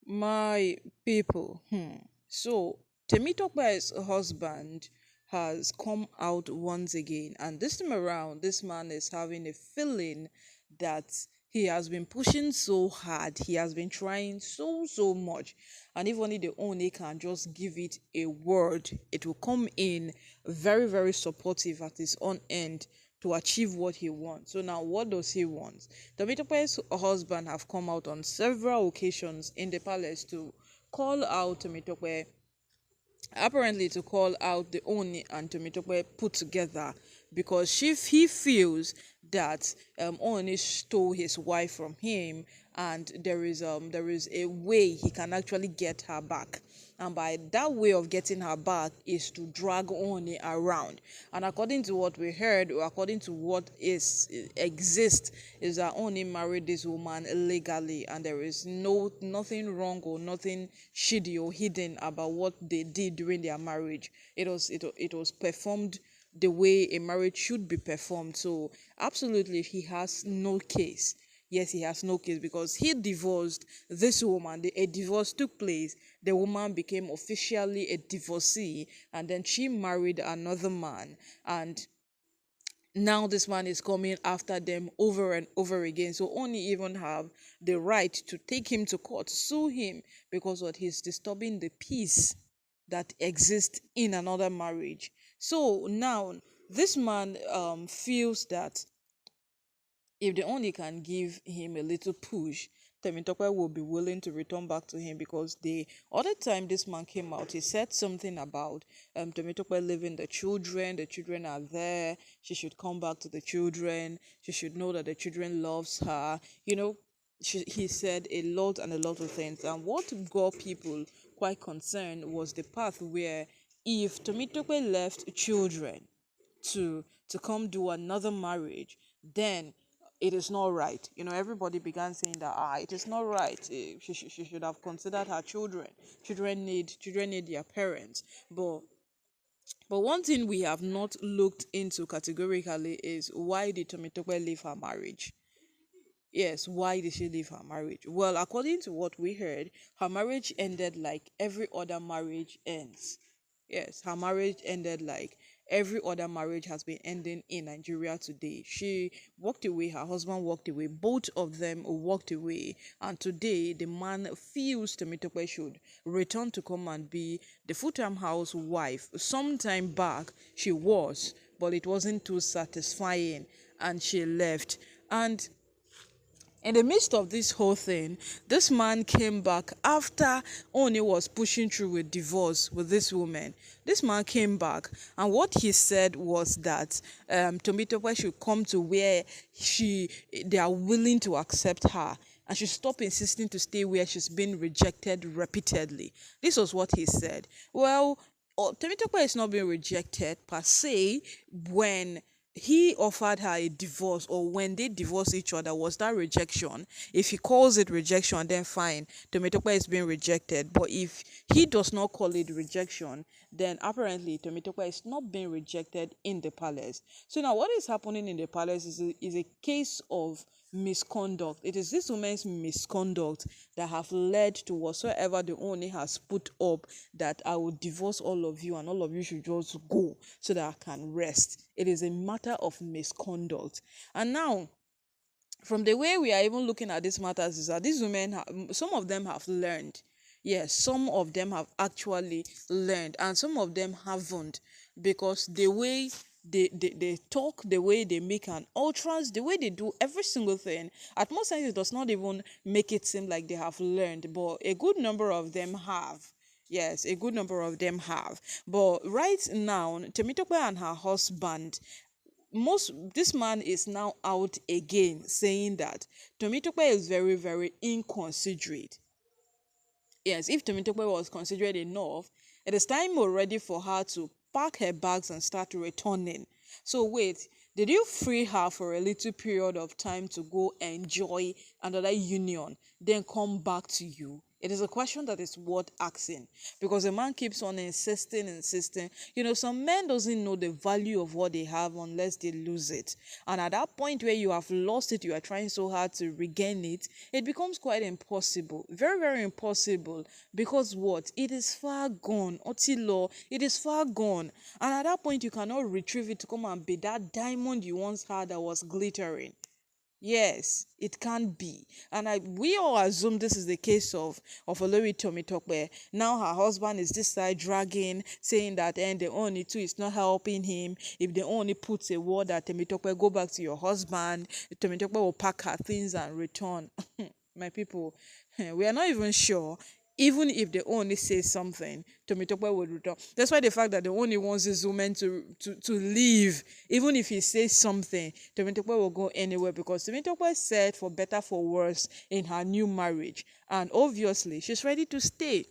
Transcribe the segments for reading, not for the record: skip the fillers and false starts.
My people, so Temitope's husband has come out once again, and this time around, this man is having a feeling that he has been pushing so hard, he has been trying so much, and if only the Ooni can just give it a word, it will come in very supportive at his own end to achieve what he wants. So now what does he want? Temitope's husband have come out on several occasions in the palace to call out Temitope, apparently to call out the Oni and Temitope put together, because he feels that Oni stole his wife from him, and there is a way he can actually get her back, and by that way of getting her back is to drag Oni around. And according to what we heard, or according to what is exists, is that Oni married this woman illegally, and there is nothing wrong or nothing shady or hidden about what they did during their marriage. It was performed the way a marriage should be performed. So absolutely he has no case. Yes, he has no case because he divorced this woman. A divorce took place. The woman became officially a divorcee, and then she married another man. And now this man is coming after them over and over again. So only even have the right to take him to court, sue him, because what he's disturbing the peace that exists in another marriage. So now this man feels that if they only can give him a little push, Temitope will be willing to return back to him, because the other time this man came out, he said something about Temitope leaving the children are there, she should come back to the children, she should know that the children loves her, he said a lot and a lot of things. And what got people quite concerned was the path where, if Temitope left children to come do another marriage, then it is not right. Everybody began saying that it is not right. She should have considered her children. Children need their parents. But one thing we have not looked into categorically is, why did Temitope leave her marriage? Yes, why did she leave her marriage? Well, according to what we heard, her marriage ended like every other marriage ends. Yes, her marriage ended like every other marriage has been ending in Nigeria today. She walked away, her husband walked away, both of them walked away, and today the man feels Temitope should return to come and be the full-time housewife. Sometime back she was, but it wasn't too satisfying, and she left. And in the midst of this whole thing, this man came back after Oni was pushing through with divorce with this woman. This man came back, and what he said was that Tomitope should come to where they are willing to accept her, and should stop insisting to stay where she's been rejected repeatedly. This was what he said. Well, Temitope is not being rejected per se. When he offered her a divorce, or when they divorced each other, was that rejection? If he calls it rejection, then fine, Temitope is being rejected. But if he does not call it rejection, then apparently Temitope is not being rejected in the palace. So now what is happening in the palace is a case of misconduct. It is this woman's misconduct that have led to whatsoever the Ooni has put up, that I will divorce all of you and all of you should just go so that I can rest. It is a matter of misconduct. And now, from the way we are even looking at these matters, is that these women, some of them have learned. Yes, some of them have actually learned, and some of them haven't, because the way they talk, the way they make an utterance, the way they do every single thing, at most times it does not even make it seem like they have learned, but a good number of them have. Yes, a good number of them have. But right now, Temitope and her husband, this man is now out again saying that Temitope is very inconsiderate. Yes, if Temitope was considerate enough, it is time already for her to pack her bags and start returning. So wait, did you free her for a little period of time to go enjoy another union, then come back to you? It is a question that is worth asking because the man keeps on insisting. Some men doesn't know the value of what they have unless they lose it. And at that point where you have lost it, you are trying so hard to regain it, it becomes quite impossible. Very, very impossible. Because what? It is far gone. Otilo, it is far gone. And at that point, you cannot retrieve it to come and be that diamond you once had that was glittering. Yes, it can be. And we all assume this is the case of Olori Tomitope. Now her husband is this side dragging, saying that the only two is not helping him. If the only puts a word that Tomitope, go back to your husband, Tomitope will pack her things and return. My people, we are not even sure. Even if the only says something, Tomitope would return. That's why the fact that the only wants this woman to leave, even if he says something, Tomitope will go anywhere because Tomitope said for better for worse in her new marriage. And obviously, she's ready to stay.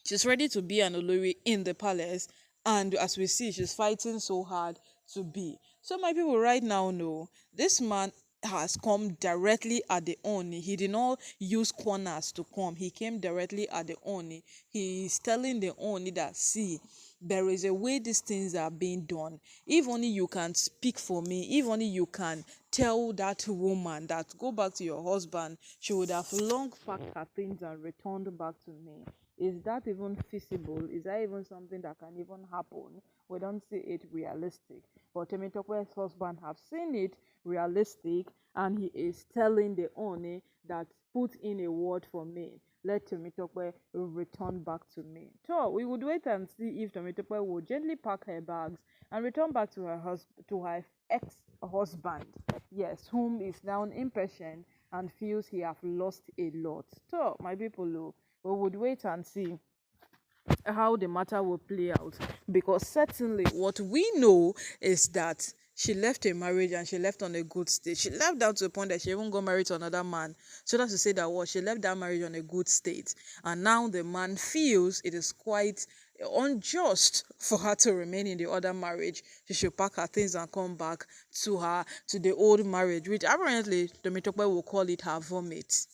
She's ready to be an Olori in the palace, and as we see, she's fighting so hard to be. So my people right now know this man has come directly at the Ooni. He did not use corners to come. He came directly at the Ooni. He is telling the Ooni that, see, there is a way these things are being done. If only you can speak for me, if only you can tell that woman that go back to your husband, she would have long packed her things and returned back to me. Is that even feasible? Is that even something that can even happen? We don't see it realistic. But Temitope's husband have seen it realistic, and he is telling the Ooni that put in a word for me. Let Temitope return back to me. So we would wait and see if Temitope will gently pack her bags and return back to her ex-husband. Yes, whom is now impatient and feels he have lost a lot. So my people, we would wait and see how the matter will play out, because certainly what we know is that she left a marriage and she left on a good state. She left down to the point that she even got married to another man. So that's to say that what she left that marriage on a good state, and now the man feels it is quite unjust for her to remain in the other marriage. She should pack her things and come back to the old marriage, which apparently the Mitope will call it her vomit.